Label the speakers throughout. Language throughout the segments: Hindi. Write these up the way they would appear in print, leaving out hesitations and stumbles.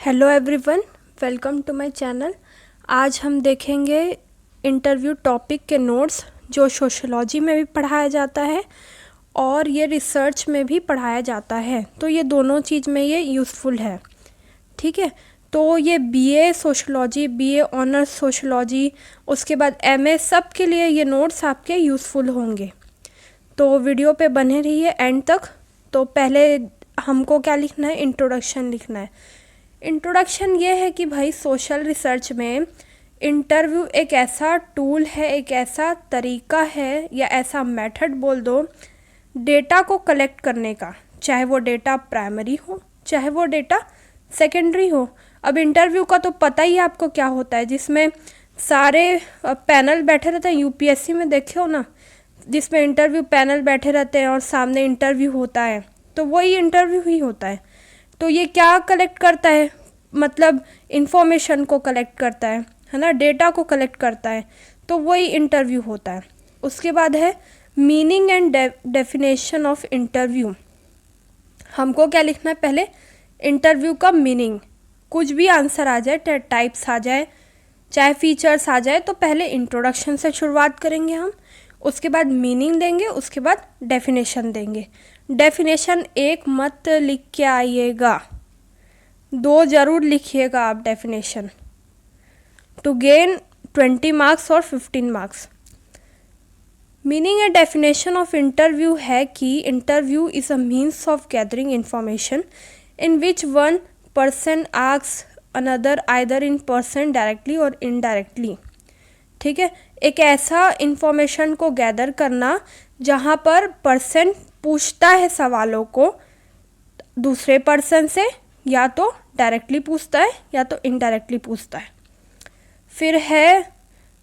Speaker 1: Hello everyone, welcome to my channel. आज हम देखेंगे इंटरव्यू टॉपिक के नोट्स जो सोशियोलॉजी में भी पढ़ाया जाता है और ये रिसर्च में भी पढ़ाया जाता है। तो ये दोनों चीज़ में ये यूज़फुल है। ठीक है, तो ये BA sociology, BA honours sociology, उसके बाद एमए, सब के लिए ये नोट्स आपके यूज़फुल होंगे। तो वीडियो पे बने रहिए एंड तक। तो पहले हमको क्या लिखना है, इंट्रोडक्शन लिखना है। इंट्रोडक्शन ये है कि भाई सोशल रिसर्च में इंटरव्यू एक ऐसा टूल है, एक ऐसा तरीका है या ऐसा मेथड बोल दो डेटा को कलेक्ट करने का, चाहे वो डेटा प्राइमरी हो चाहे वो डेटा सेकेंडरी हो। अब इंटरव्यू का तो पता ही है आपको क्या होता है, जिसमें सारे पैनल बैठे रहते हैं। यूपीएससी में देखे हो ना, जिसमें इंटरव्यू पैनल बैठे रहते हैं और सामने इंटरव्यू होता है, तो वही इंटरव्यू ही होता है। तो ये क्या कलेक्ट करता है, मतलब इंफॉर्मेशन को कलेक्ट करता है ना, डेटा को कलेक्ट करता है, तो वही इंटरव्यू होता है। उसके बाद है meaning and definition of interview. हमको क्या लिखना है, पहले इंटरव्यू का मीनिंग। कुछ भी आंसर आ जाए, चाहे टाइप्स आ जाए, चाहे फीचर्स आ जाए, तो पहले इंट्रोडक्शन से शुरुआत करेंगे हम, उसके बाद मीनिंग देंगे, उसके बाद डेफिनेशन देंगे। डेफिनेशन एक मत लिख के आइएगा, 2 ज़रूर लिखिएगा आप डेफिनेशन, टू गेन 20 मार्क्स और 15 marks. Meaning and definition of interview है कि interview is a means of gathering information in which one person asks another either in person directly और इनडायरेक्टली। ठीक है, एक ऐसा इंफॉर्मेशन को गैदर करना जहाँ पर पर्सन पूछता है सवालों को दूसरे पर्सन से, या तो डायरेक्टली पूछता है या तो इनडायरेक्टली पूछता है। फिर है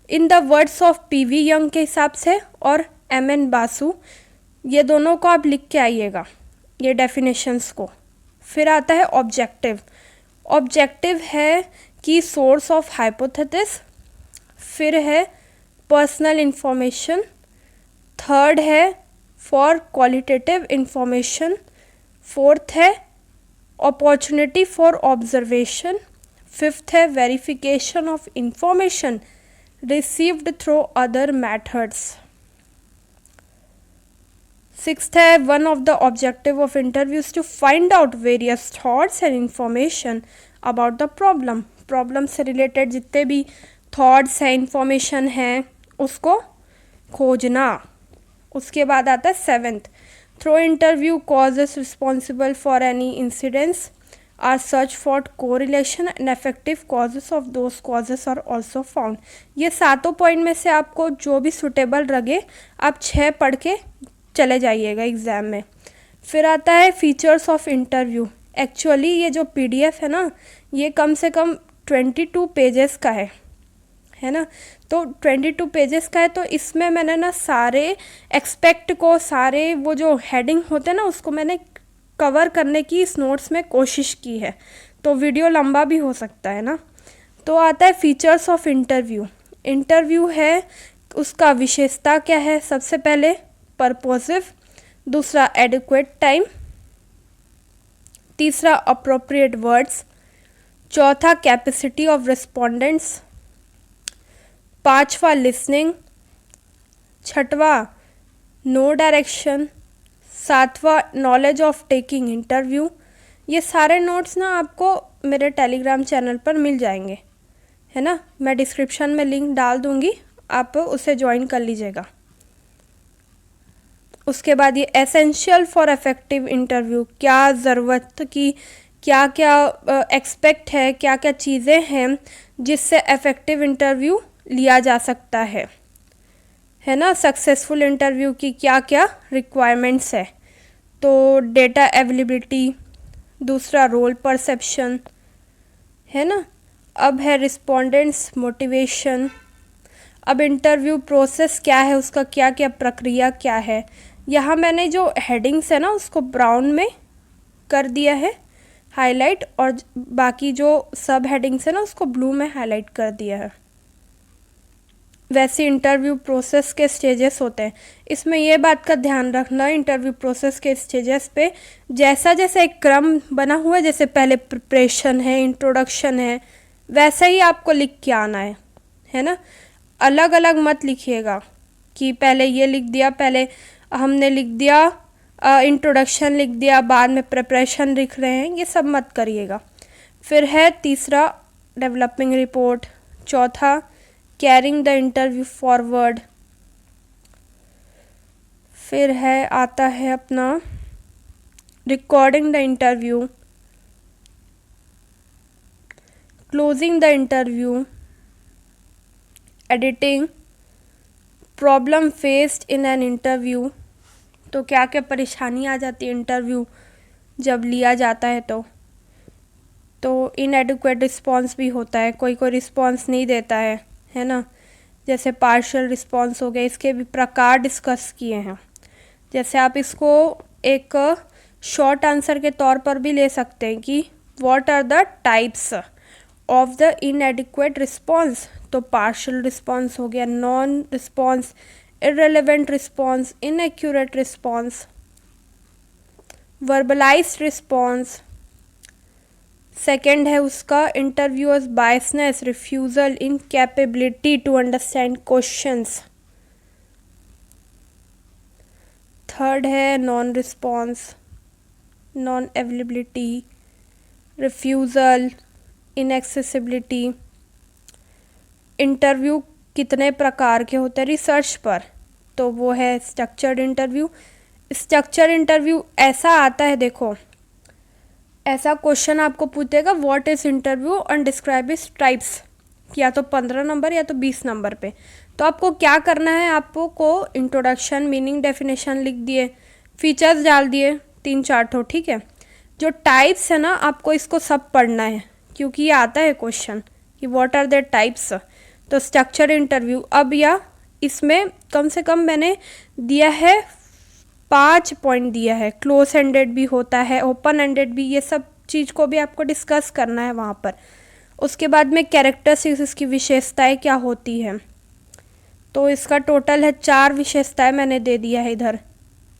Speaker 1: in the words of PV young के हिसाब से और एमएन बासु, ये दोनों को आप लिख के आइएगा, ये डेफिनेशंस को। फिर आता है ऑब्जेक्टिव। ऑब्जेक्टिव है कि सोर्स ऑफ हाइपोथेसिस। फिर है पर्सनल इंफॉर्मेशन। थर्ड है फॉर क्वालिटेटिव इंफॉर्मेशन। फोर्थ है अपॉर्चुनिटी फॉर ऑब्जर्वेशन। फिफ्थ है verification of information received through other methods. Sixth है one of the objective of interviews to find out various thoughts and information about the problem. Problem से रिलेटेड जितने भी थॉट्स हैं, इंफॉर्मेशन है, उसको खोजना। उसके बाद आता है seventh, through interview causes responsible for any incidents are search for correlation and effective causes of those causes are also found. ये सातों पॉइंट में से आपको जो भी सुटेबल लगे आप 6 पढ़ के चले जाइएगा एग्ज़ाम में। फिर आता है फीचर्स ऑफ इंटरव्यू। एक्चुअली ये जो पीडीएफ है ना, ये कम से कम 22 पेजेस का है ना, तो 22 पेजेस का है। तो इसमें मैंने ना सारे एक्सपेक्ट को, सारे वो जो हेडिंग होते हैं ना, उसको मैंने कवर करने की इस नोट्स में कोशिश की है, तो वीडियो लंबा भी हो सकता है ना। तो आता है फीचर्स ऑफ इंटरव्यू। इंटरव्यू है, उसका विशेषता क्या है, सबसे पहले परपोजिव, दूसरा एडिक्वेट टाइम, तीसरा अप्रोप्रिएट वर्ड्स, चौथा कैपेसिटी ऑफ रिस्पोंडेंट्स, पांचवा लिसनिंग, छठवा नो डायरेक्शन, सातवां नॉलेज ऑफ टेकिंग इंटरव्यू। ये सारे नोट्स ना आपको मेरे टेलीग्राम चैनल पर मिल जाएंगे, है ना। मैं डिस्क्रिप्शन में लिंक डाल दूंगी, आप उसे ज्वाइन कर लीजिएगा। उसके बाद ये एसेंशियल फॉर इफेक्टिव इंटरव्यू, क्या ज़रूरत की, क्या क्या एक्सपेक्ट है, क्या क्या चीज़ें हैं जिससे इफेक्टिव इंटरव्यू लिया जा सकता है ना। सक्सेसफुल इंटरव्यू की क्या क्या रिक्वायरमेंट्स है, तो डेटा अवेलेबिलिटी, दूसरा रोल परसेप्शन, है ना। अब है रिस्पोंडेंट्स मोटिवेशन। अब इंटरव्यू प्रोसेस क्या है, उसका क्या क्या प्रक्रिया क्या है। यहाँ मैंने जो हेडिंग्स है ना, उसको ब्राउन में कर दिया है हाईलाइट, और बाकी जो सब हेडिंग्स है ना, उसको ब्लू में हाईलाइट कर दिया है। वैसे इंटरव्यू प्रोसेस के स्टेजेस होते हैं। इसमें ये बात का ध्यान रखना इंटरव्यू प्रोसेस के स्टेजेस पे जैसा जैसा एक क्रम बना हुआ है, जैसे पहले प्रिपरेशन है, इंट्रोडक्शन है, वैसा ही आपको लिख के आना है ना। अलग अलग मत लिखिएगा कि पहले ये लिख दिया, पहले हमने लिख दिया इंट्रोडक्शन लिख दिया, बाद में प्रिपरेशन लिख रहे हैं, ये सब मत करिएगा। फिर है तीसरा डेवलपिंग रिपोर्ट, चौथा कैरिंग द इंटरव्यू फॉरवर्ड, फिर है आता है अपना recording the interview, closing the interview, editing, problem faced in an interview, तो क्या क्या परेशानी आ जाती है इंटरव्यू जब लिया जाता है तो इनएडिक्वेट रिस्पॉन्स भी होता है, कोई कोई रिस्पॉन्स नहीं देता है ना। जैसे पार्शियल रिस्पॉन्स हो गए, इसके भी प्रकार डिस्कस किए हैं। जैसे आप इसको एक शॉर्ट आंसर के तौर पर भी ले सकते हैं कि what are the types of the inadequate response, तो पार्शियल रिस्पॉन्स हो गया, non response, irrelevant response, inaccurate response, verbalised response. Second है उसका interviewers biasness, refusal, incapability to understand questions. Third है non response, non availability, refusal, inaccessibility. Interview कितने प्रकार के होते हैं रिसर्च पर, तो वो है स्ट्रक्चर्ड इंटरव्यू। स्ट्रक्चर्ड इंटरव्यू ऐसा आता है, देखो ऐसा क्वेश्चन आपको पूछेगा what is interview and describe its types, या तो 15 नंबर या तो 20 नंबर पे। तो आपको क्या करना है, आपको इंट्रोडक्शन, मीनिंग, डेफिनेशन लिख दिए, फीचर्स डाल दिए 3-4 ठो, ठीक है। जो टाइप्स है ना, आपको इसको सब पढ़ना है क्योंकि ये आता है क्वेश्चन कि व्हाट आर द टाइप्स। तो स्ट्रक्चर्ड इंटरव्यू, अब या इसमें कम से कम मैंने दिया है 5 पॉइंट दिया है। क्लोज एंडेड भी होता है, ओपन एंडेड भी, ये सब चीज़ को भी आपको डिस्कस करना है वहाँ पर। उसके बाद में कैरेक्टरिस्टिक्स, इसकी विशेषताएं क्या होती हैं, तो इसका टोटल है 4 विशेषताएं मैंने दे दिया है इधर,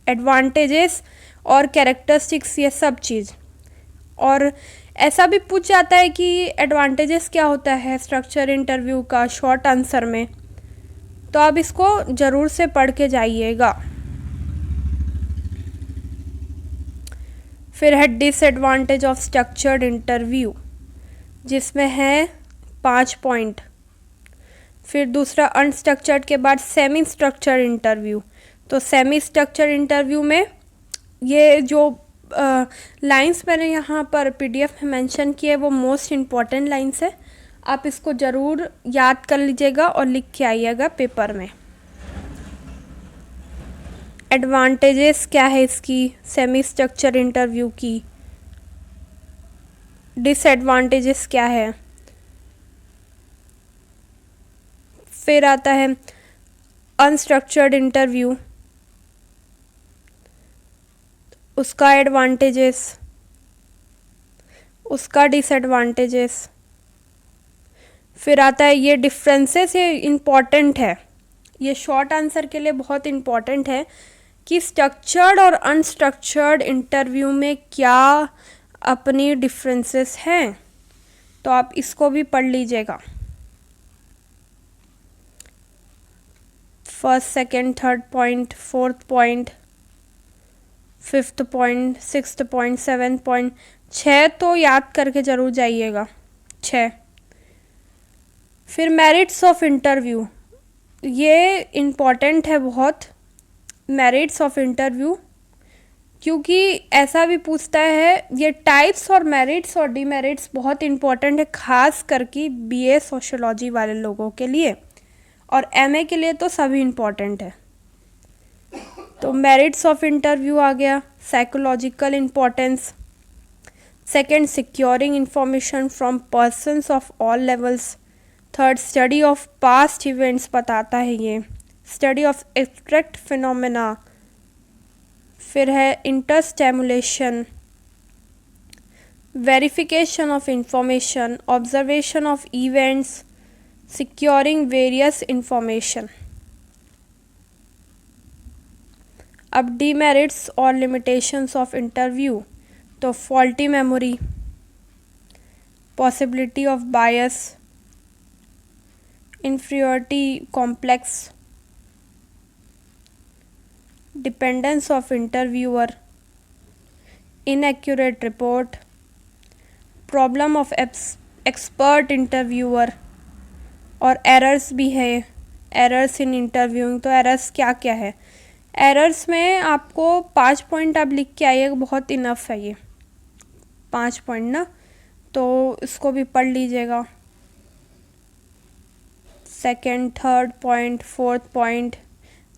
Speaker 1: एडवांटेजेस और कैरेक्टरिस्टिक्स, ये सब चीज़। और ऐसा भी पूछ जाता है कि एडवांटेजेस क्या होता है स्ट्रक्चर इंटरव्यू का शॉर्ट आंसर में, तो आप इसको ज़रूर से पढ़ के जाइएगा। फिर है डिसएडवांटेज ऑफ स्ट्रक्चर्ड इंटरव्यू, जिसमें है 5 पॉइंट। फिर दूसरा अनस्ट्रक्चर्ड के बाद सेमी स्ट्रक्चर्ड इंटरव्यू, तो सेमी स्ट्रक्चर्ड इंटरव्यू में ये जो लाइंस मैंने यहाँ पर पीडीएफ में मेंशन किए वो मोस्ट इम्पॉर्टेंट लाइंस है, आप इसको ज़रूर याद कर लीजिएगा और लिख के आइएगा पेपर में। एडवांटेजेस क्या है इसकी सेमी स्ट्रक्चर इंटरव्यू की, डिसएडवांटेजेस क्या है। फिर आता है अनस्ट्रक्चर्ड इंटरव्यू, उसका एडवांटेजेस, उसका डिसएडवांटेजेस। फिर आता है ये डिफरेंसेस, ये इम्पॉर्टेंट है, ये शॉर्ट आंसर के लिए बहुत इम्पॉर्टेंट है कि स्ट्रक्चर्ड और अनस्ट्रक्चर्ड इंटरव्यू में क्या अपनी डिफरेंसेस हैं, तो आप इसको भी पढ़ लीजिएगा। First, second, third point, fourth point, fifth point, sixth point, seven point, 6 तो याद करके ज़रूर जाइएगा, 6। फिर मेरिट्स ऑफ इंटरव्यू, ये इम्पॉर्टेंट है बहुत, मेरिट्स ऑफ इंटरव्यू, क्योंकि ऐसा भी पूछता है। ये टाइप्स और मेरिट्स और डीमेरिट्स बहुत इम्पॉर्टेंट है, खास करके बीए सोशियोलॉजी वाले लोगों के लिए, और एमए के लिए तो सभी इम्पॉर्टेंट है। तो मेरिट्स ऑफ इंटरव्यू आ गया, psychological importance. Second, securing information from persons of all levels. Third, study of past events बताता है ये, स्टडी ऑफ एब्स्ट्रैक्ट फिनोमेना। फिर है interstimulation, verification of information, observation of events, securing various information. अब demerits और limitations of interview, तो faulty memory, possibility of bias, inferiority complex, dependence of interviewer, inaccurate report, problem of expert interviewer, और एरर्स भी है, एरर्स इन इंटरव्यूइंग। तो एरर्स क्या क्या है? एरर्स में आपको 5 पॉइंट आप लिख के आइए, बहुत इनफ है ये 5 पॉइंट ना, तो इसको भी पढ़ लीजिएगा। Second, third point, fourth point,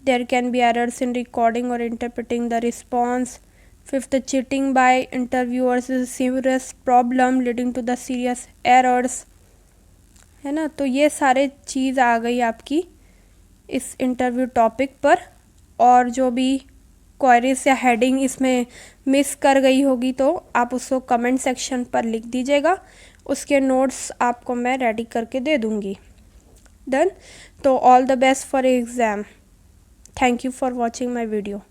Speaker 1: there can be errors in recording और interpreting the response. Fifth, cheating by interviewers is serious problem leading to the serious errors, है ना। तो ये सारे चीज़ आ गई आपकी इस इंटरव्यू टॉपिक पर। और जो भी क्वेरीज या हेडिंग इसमें मिस कर गई होगी तो आप उसको कमेंट सेक्शन पर लिख दीजिएगा, उसके नोट्स आपको मैं रेडी करके दे दूँगी। डन। तो all the best for exam. Thank you for watching my video.